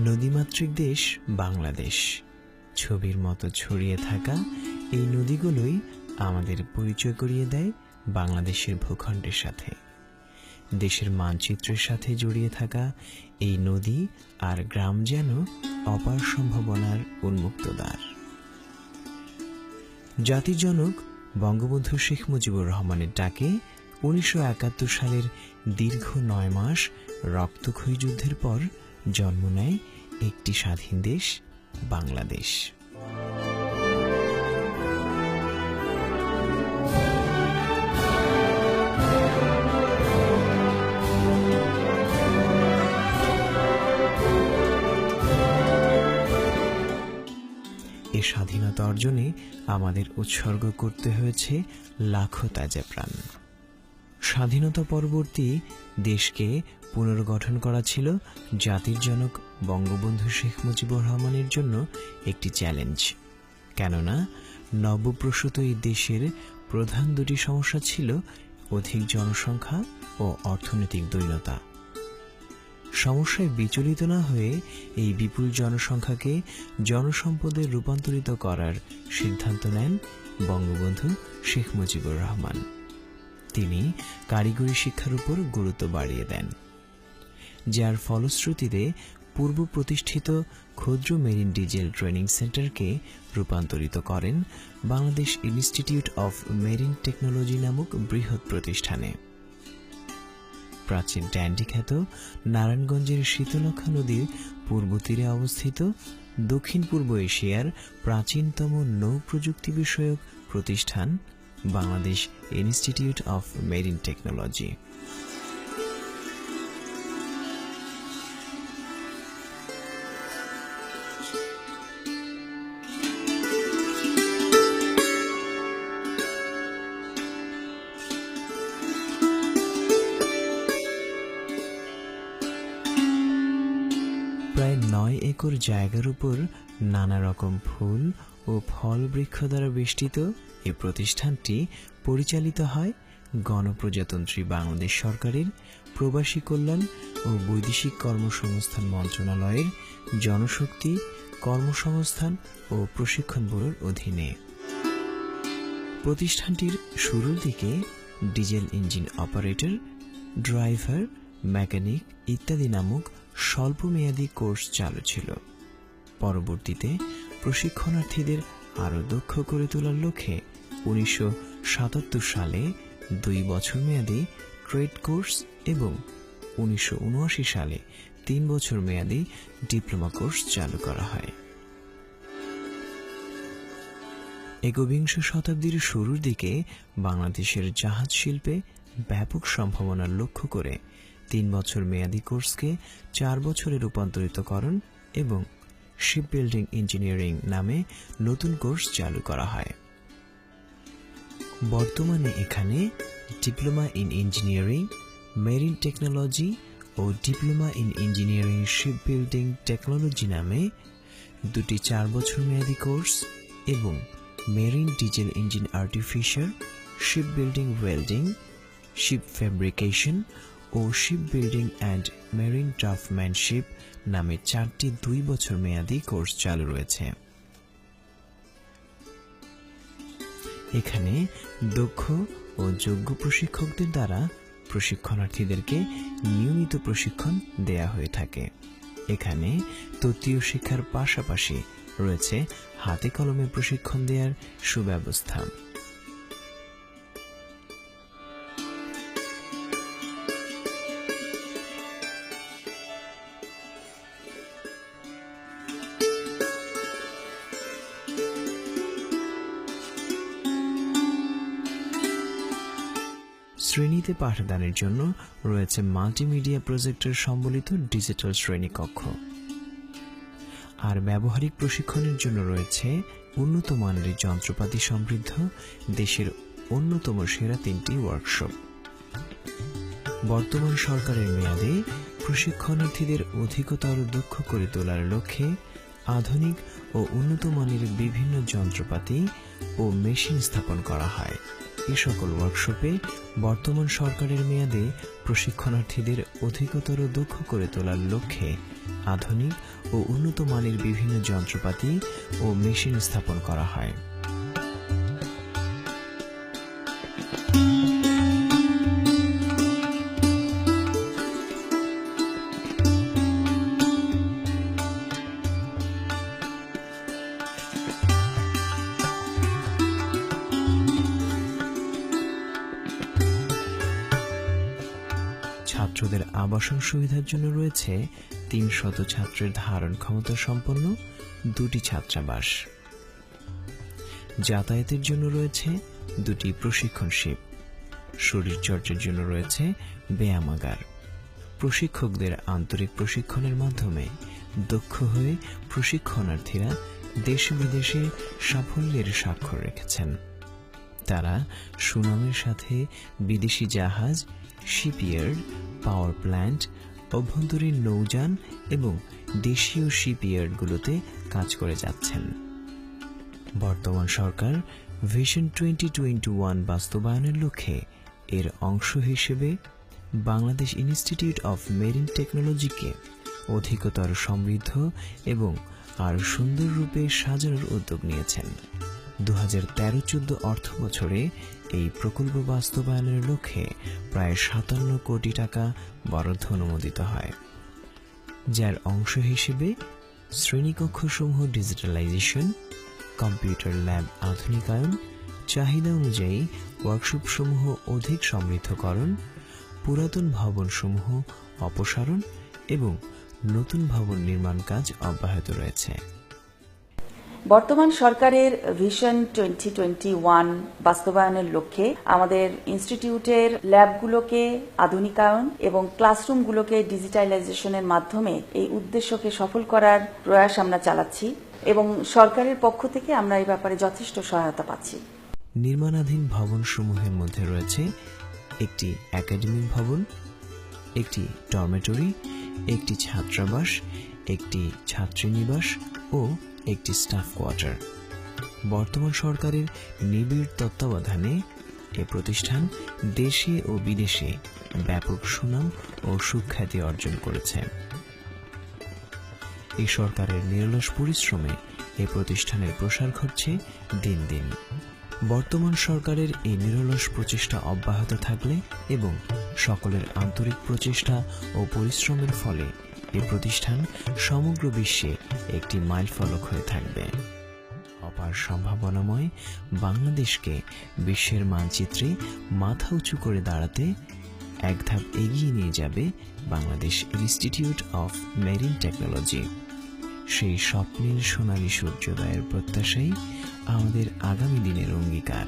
নদীমাতৃক দেশ বাংলাদেশ, ছবির মতো ছড়িয়ে থাকা এই নদীগুলোই আমাদের পরিচয় করিয়ে দেয় বাংলাদেশের ভূখণ্ডের সাথে। দেশের মানচিত্রের সাথে জড়িয়ে থাকা এই নদী আর গ্রাম যেন অপার সম্ভাবনার উন্মুক্ত দ্বার। জাতির জনক বঙ্গবন্ধু শেখ মুজিবুর রহমানের ডাকে ১৯৭১ সালের দীর্ঘ ৯ মাস রক্তক্ষয়ী যুদ্ধের পর জন্ম নেয় একটি স্বাধীন দেশ বাংলাদেশ। এ স্বাধীনতা অর্জনে আমাদের উৎসর্গ করতে হয়েছে লাখো তাজা প্রাণ। স্বাধীনতা পরবর্তী দেশকে পুনর্গঠন করা ছিল জাতির জনক বঙ্গবন্ধু শেখ মুজিবুর রহমানের জন্য একটি চ্যালেঞ্জ। কেননা নবপ্রসূত এই দেশের প্রধান দুটি সমস্যা ছিল অধিক জনসংখ্যা ও অর্থনৈতিক দৈন্যতা। সমস্যায় বিচলিত না হয়ে এই বিপুল জনসংখ্যাকে জনসম্পদে রূপান্তরিত করার সিদ্ধান্ত নেন বঙ্গবন্ধু শেখ মুজিবুর রহমান। তিনি কারিগরি শিক্ষার উপর গুরুত্ব বাড়িয়ে দেন, যার ফলশ্রুতিতে পূর্ব প্রতিষ্ঠিত ক্ষুদ্র মেরিন ডিজেল ট্রেনিং সেন্টারকে রূপান্তরিত করেন Bangladesh institute of marine technology নামক বৃহৎ প্রতিষ্ঠানে। প্রাচীন ড্যান্ডি খ্যাত নারায়ণগঞ্জের শীতলক্ষ্যা নদীর পূর্ব তীরে অবস্থিত দক্ষিণ পূর্ব এশিয়ার প্রাচীনতম নৌ প্রযুক্তি বিষয়ক প্রতিষ্ঠান Bangladesh institute of marine technology. প্রায় ৯ একর জায়গার উপর নানা রকম ফুল ও ফল বৃক্ষ দ্বারা বেষ্টিত এই প্রতিষ্ঠানটি পরিচালিত হয় গণপ্রজাতন্ত্রী বাংলাদেশ সরকারের প্রবাসী কল্যাণ ও বৈদেশিক কর্মসংস্থান মন্ত্রণালয়ের জনশক্তি, কর্মসংস্থান ও প্রশিক্ষণ ব্যুরোর অধীনে। প্রতিষ্ঠানটির শুরুর দিকে diesel engine operator, driver, mechanic ইত্যাদি নামক স্বল্পমেয়াদী কোর্স চালু ছিল। পরবর্তীতে প্রশিক্ষণার্থীদের আরও দক্ষ করে তোলার লক্ষ্যে ১৯৭৭ সালে ২ বছর মেয়াদী ট্রেড কোর্স এবং ১৯৭৯ সালে ৩ বছর মেয়াদী ডিপ্লোমা কোর্স চালু করা হয়। একবিংশ শতাব্দীর শুরুর দিকে বাংলাদেশের জাহাজ শিল্পে ব্যাপক সম্ভাবনার লক্ষ্য করে ৩ বছর মেয়াদী কোর্সকে ৪ বছরে রূপান্তরিত করেন এবং শিপ বিল্ডিং ইঞ্জিনিয়ারিং নামে নতুন কোর্স চালু করা হয়। বর্তমানে এখানে diploma in engineering marine technology ও diploma in engineering ship building technology নামে দুটি ৪ বছর মেয়াদী কোর্স এবং marine diesel engine artificer, ship building welding, ship fabrication ও ship building and marine draftsmanship নামে ৪টি ২ বছর মেয়াদী কোর্স চালু রয়েছে। এখানে দক্ষ ও যোগ্য প্রশিক্ষকদের দ্বারা প্রশিক্ষণার্থীদেরকে নিয়মিত প্রশিক্ষণ দেয়া হয়ে থাকে। এখানে তত্ত্বীয় শিক্ষার পাশাপাশি রয়েছে হাতে কলমে প্রশিক্ষণ দেওয়ার সুব্যবস্থা। শ্রেণীতে পাঠদানের জন্য রয়েছে মাল্টিমিডিয়া প্রজেক্টর সম্বলিত ডিজিটাল শ্রেণীকক্ষ, আর ব্যবহারিক প্রশিক্ষণের জন্য রয়েছে উন্নত মানের যন্ত্রপাতি সমৃদ্ধ দেশের অন্যতম সেরা 3টি ওয়ার্কশপ। বর্তমান সরকারের মেয়াদে প্রশিক্ষণার্থীদের অধিকতর দক্ষ করে তোলার লক্ষ্যে আধুনিক ও উন্নত মানের বিভিন্ন যন্ত্রপাতি ও মেশিন স্থাপন করা হয়। এ সকল ওয়ার্কশপে বর্তমান সরকারের মেয়াদে প্রশিক্ষণার্থীদের অধিকতর দক্ষ করে তোলার লক্ষ্যে আধুনিক ও উন্নত মানের বিভিন্ন যন্ত্রপাতি ও মেশিন স্থাপন করা হয়। ছাত্রদের আবাসন সুবিধার জন্য রয়েছে ৩০০ ছাত্রের ধারণ ক্ষমতা সম্পন্ন 2টি ছাত্রাবাস। যাতায়াতের জন্য রয়েছে 2টি প্রশিক্ষণ শিবির। শরীরচর্চার জন্য রয়েছে ব্যায়ামাগার। প্রশিক্ষকদের আন্তরিক প্রশিক্ষণের মাধ্যমে দক্ষ হয়ে প্রশিক্ষণার্থীরা দেশ বিদেশে সাফল্যের স্বাক্ষর রেখেছেন। তারা সুনামের সাথে বিদেশি জাহাজ, শিপইয়ার্ড, পাওয়ার প্ল্যান্ট, অভ্যন্তরীণ নৌযান এবং দেশীয় শিপইয়ার্ডগুলোতে কাজ করে যাচ্ছেন। বর্তমান সরকার ভিশন 2021 বাস্তবায়নের লক্ষ্যে এর অংশ হিসেবে বাংলাদেশ ইনস্টিটিউট অফ মেরিন টেকনোলজিকে অধিকতর সমৃদ্ধ এবং আরও সুন্দর রূপে সাজানোর উদ্যোগ নিয়েছেন। 2013-14 অর্থ বছরে এই প্রকল্প বাস্তবায়নের লক্ষ্যে প্রায় 57 কোটি টাকা বরাদ্দ অনুমোদিত হয়, যার অংশ হিসেবে শ্রেণীকক্ষসমূহ ডিজিটালাইজেশন, কম্পিউটার ল্যাব আধুনিকায়ন, চাহিদা অনুযায়ী ওয়ার্কশপসমূহ অধিক সমৃদ্ধকরণ, পুরাতন ভবনসমূহ অপসারণ এবং নতুন ভবন নির্মাণ কাজ অব্যাহত রয়েছে। বর্তমান সরকারের ভিশন 2021 বাস্তবায়নের লক্ষ্যে আমাদের ইনস্টিটিউটের ল্যাবগুলোকে আধুনিকায়ন এবং ক্লাসরুমগুলোকে ডিজিটালাইজেশনের মাধ্যমে এই উদ্দেশ্যকে সফল করার প্রয়াস আমরা চালাচ্ছি এবং সরকারের পক্ষ থেকে আমরা এই ব্যাপারে যথেষ্ট সহায়তা পাচ্ছি। নির্মাণাধীন ভবনসমূহের মধ্যে রয়েছে একটি একাডেমিক ভবন, একটি ডরমেটরি, একটি ছাত্রাবাস, একটি ছাত্রীনিবাস ও একটি স্টাফ কোয়ার্টার। বর্তমান সরকারের নিবিড় তত্ত্বাবধানে এ প্রতিষ্ঠান দেশে ও বিদেশে ব্যাপক সুনাম ও সুখ্যাতি অর্জন করেছে। এই সরকারের নিরলস পরিশ্রমে এ প্রতিষ্ঠানের প্রসার ঘটছে দিন দিন। বর্তমান সরকারের এই নিরলস প্রচেষ্টা অব্যাহত থাকলে এবং সকলের আন্তরিক প্রচেষ্টা ও পরিশ্রমের ফলে এই প্রতিষ্ঠান সমগ্র বিশ্বে একটি মাইলফলক হয়ে থাকবে। অপার সম্ভাবনাময় বাংলাদেশকে বিশ্বের মানচিত্রে মাথা উঁচু করে দাঁড়াতে এক ধাপ এগিয়ে নিয়ে যাবে Bangladesh institute of marine technology. সেই স্বপ্নের সোনালী সূর্যোদয়ের প্রত্যাশাই আমাদের আগামী দিনের অঙ্গীকার।